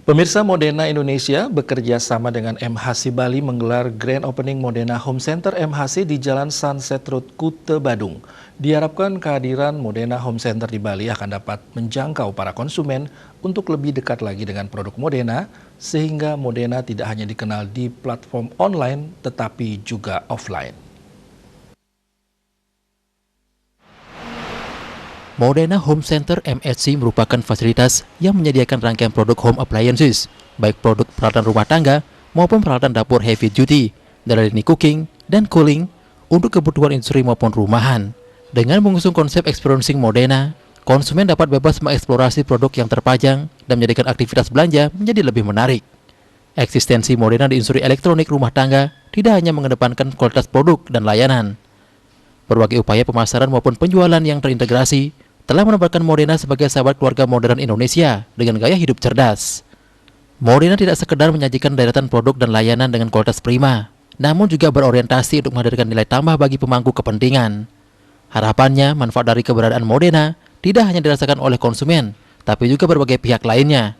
Pemirsa, Modena Indonesia bekerja sama dengan MHC Bali menggelar Grand Opening Modena Home Center MHC di Jalan Sunset Road, Kuta, Badung. Diharapkan kehadiran Modena Home Center di Bali akan dapat menjangkau para konsumen untuk lebih dekat lagi dengan produk Modena, sehingga Modena tidak hanya dikenal di platform online tetapi juga offline. Modena Home Center MHC merupakan fasilitas yang menyediakan rangkaian produk home appliances, baik produk peralatan rumah tangga maupun peralatan dapur heavy duty, dari lini cooking dan cooling untuk kebutuhan industri maupun rumahan. Dengan mengusung konsep experiencing Modena, konsumen dapat bebas mengeksplorasi produk yang terpajang dan menjadikan aktivitas belanja menjadi lebih menarik. Eksistensi Modena di industri elektronik rumah tangga tidak hanya mengedepankan kualitas produk dan layanan. Berbagai upaya pemasaran maupun penjualan yang terintegrasi telah menempatkan Modena sebagai sahabat keluarga modern Indonesia dengan gaya hidup cerdas. Modena tidak sekedar menyajikan deretan produk dan layanan dengan kualitas prima, namun juga berorientasi untuk menghadirkan nilai tambah bagi pemangku kepentingan. Harapannya, manfaat dari keberadaan Modena tidak hanya dirasakan oleh konsumen, tapi juga berbagai pihak lainnya.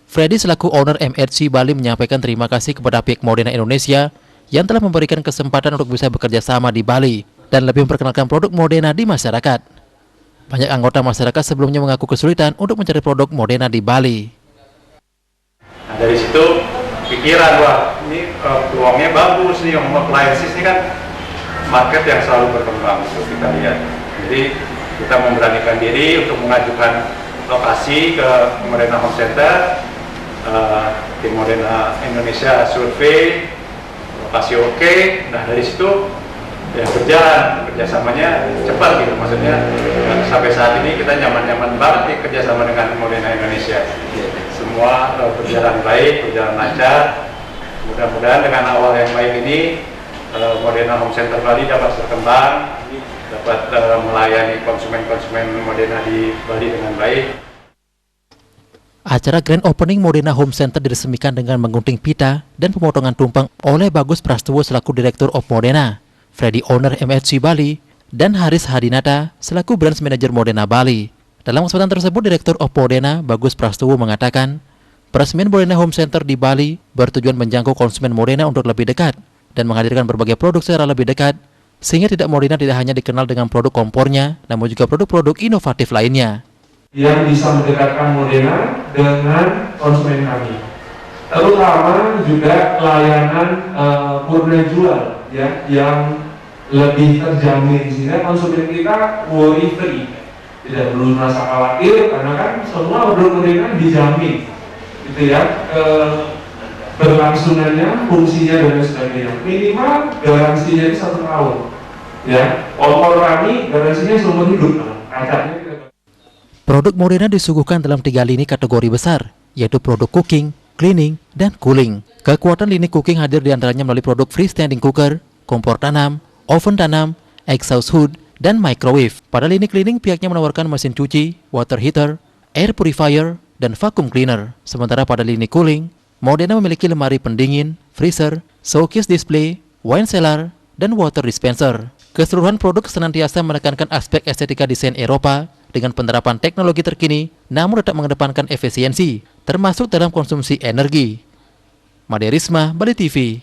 Freddy selaku owner MHC Bali menyampaikan terima kasih kepada pihak Modena Indonesia yang telah memberikan kesempatan untuk bisa bekerja sama di Bali dan lebih memperkenalkan produk Modena di masyarakat. Banyak anggota masyarakat sebelumnya mengaku kesulitan untuk mencari produk Modena di Bali. Nah, dari situ pikiran, wah ini peluangnya bagus nih, home appliances ini kan market yang selalu berkembang, itu kita lihat. Jadi kita memberanikan diri untuk mengajukan lokasi ke Modena Home Center. Tim Modena Indonesia survei, lokasi oke. Nah dari situ ya kerjasamanya cepat gitu, maksudnya sampai saat ini kita nyaman-nyaman banget nih kerjasama dengan Modena Indonesia. Semua berjalan baik, berjalan lancar. Mudah-mudahan dengan awal yang baik ini Modena Home Center Bali dapat berkembang, dapat melayani konsumen-konsumen Modena di Bali dengan baik. Acara Grand Opening Modena Home Center diresmikan dengan menggunting pita dan pemotongan tumpeng oleh Bagus Prastowo selaku Direktur of Modena, Freddy owner MHC Bali, dan Haris Hadinata selaku Branch Manager Modena Bali. Dalam kesempatan tersebut, Direktur of Modena Bagus Prastowo mengatakan, peresmian Modena Home Center di Bali bertujuan menjangkau konsumen Modena untuk lebih dekat dan menghadirkan berbagai produk secara lebih dekat, sehingga Modena tidak hanya dikenal dengan produk kompornya, namun juga produk-produk inovatif lainnya. Yang bisa mendekatkan Modena dengan konsumen kami, terutama juga layanan purna jual ya, yang lebih terjamin, sehingga konsumen kita worry free, tidak perlu merasa khawatir karena kan semua produk Modena dijamin gitu ya, berlangsungannya, fungsinya dan sebagainya. Minimal garansinya itu 1 tahun ya, kompor kami garansinya seumur hidup, kacanya. Produk Modena disuguhkan dalam 3 lini kategori besar, yaitu produk cooking, cleaning, dan cooling. Kekuatan lini cooking hadir diantaranya melalui produk freestanding cooker, kompor tanam, oven tanam, exhaust hood, dan microwave. Pada lini cleaning, pihaknya menawarkan mesin cuci, water heater, air purifier, dan vacuum cleaner. Sementara pada lini cooling, Modena memiliki lemari pendingin, freezer, showcase display, wine cellar, dan water dispenser. Keseluruhan produk senantiasa menekankan aspek estetika desain Eropa dengan penerapan teknologi terkini, namun tetap mengedepankan efisiensi, termasuk dalam konsumsi energi. Made Risma, Bali TV.